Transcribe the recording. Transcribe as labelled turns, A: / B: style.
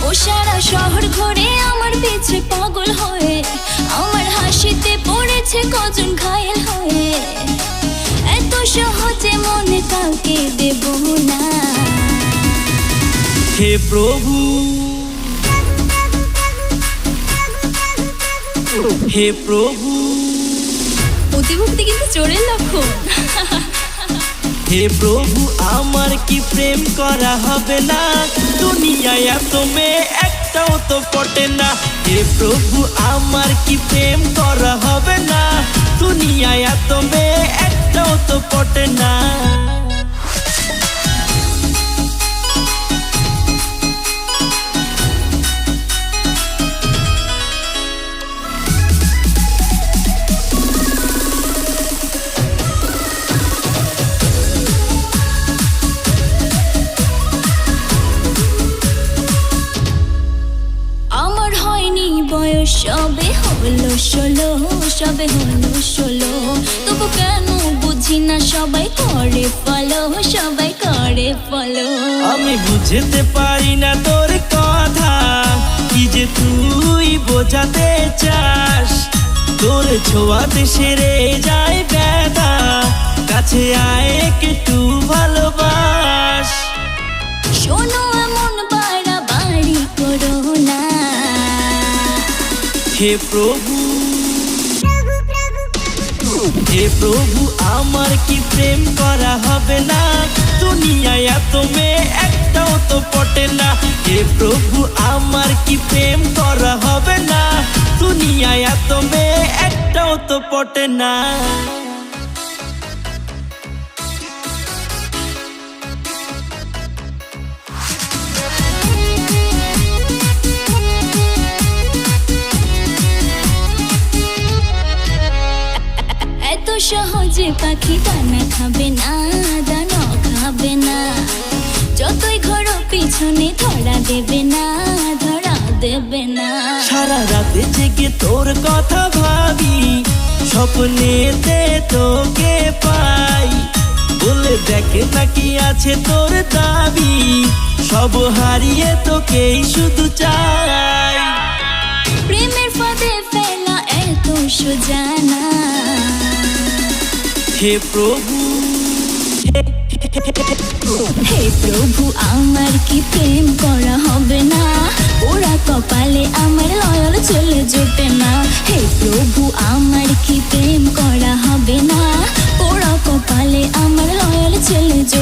A: ও সারা শহর ঘুরে আমার পিছে পাগল হয়ে, আমার হাসিতে পড়েছে কজন ঘায়েল হয়ে। এত সহজে মনে কাউকে দেব না।
B: হে প্রভু, হে প্রভু,
A: অতিভক্তি কিন্তু চোরের লক্ষণ।
B: হে প্রভু, আমার কি প্রেম করা হবে না? দুনিয়ায় এত মেয়ে একটাও তো পটে না। হে প্রভু, আমার কি প্রেম করা হবে না? দুনিয়ায় এত মেয়ে একটাও তো পটে না।
A: আমার হয়নি বয়স, সবে হলো 16, সবে হলো 16। তবু কেন বুঝি না, সবাই করে ফলো, সবাই করে ফলো।
B: আমি বুঝতে পারি না তোর কথা, কি যে তুই বোঝাতে চাস। তোর ছোঁয়াতে সেরে যায় ব্যথা, কাছে আয় একটু ভালোবাস।
A: শোনো এমন বাড়াবাড়ি করো না।
B: হে প্রভু, হে প্রভু, আমার কি প্রেম করা হবে না? দুনিয়ায় এত মেয়ে একটাও তো পটে না। হে প্রভু, আমার কি প্রেম করা হবে না? দুনিয়ায় এত মেয়ে একটাও তো পটে না।
A: এত সহজে পাখি দানা খাবে না, দানা খাবে না। যতই ঘোরো পিছনে ধরা দেবে না, ধরা দেবে না।
B: সারা রাতে জেগে তোর কথা ভাবি, স্বপ্নেতে তোকে পাই। বলে দেখে নাকি আছে তোর দাবি, সব হারিয়ে তোকেই শুধু চাই।
A: প্রেমের ফাঁদে ফেলা এত সোজা না।
B: হে প্রভু,
A: হে প্রভু, আমার কি প্রেম করা হবে না? ওরা কপালে আমার লয়াল চলে জোটে না। হে প্রভু, আমার কি প্রেম করা হবে না? ওরা কপালে আমার লয়াল চলে জোটে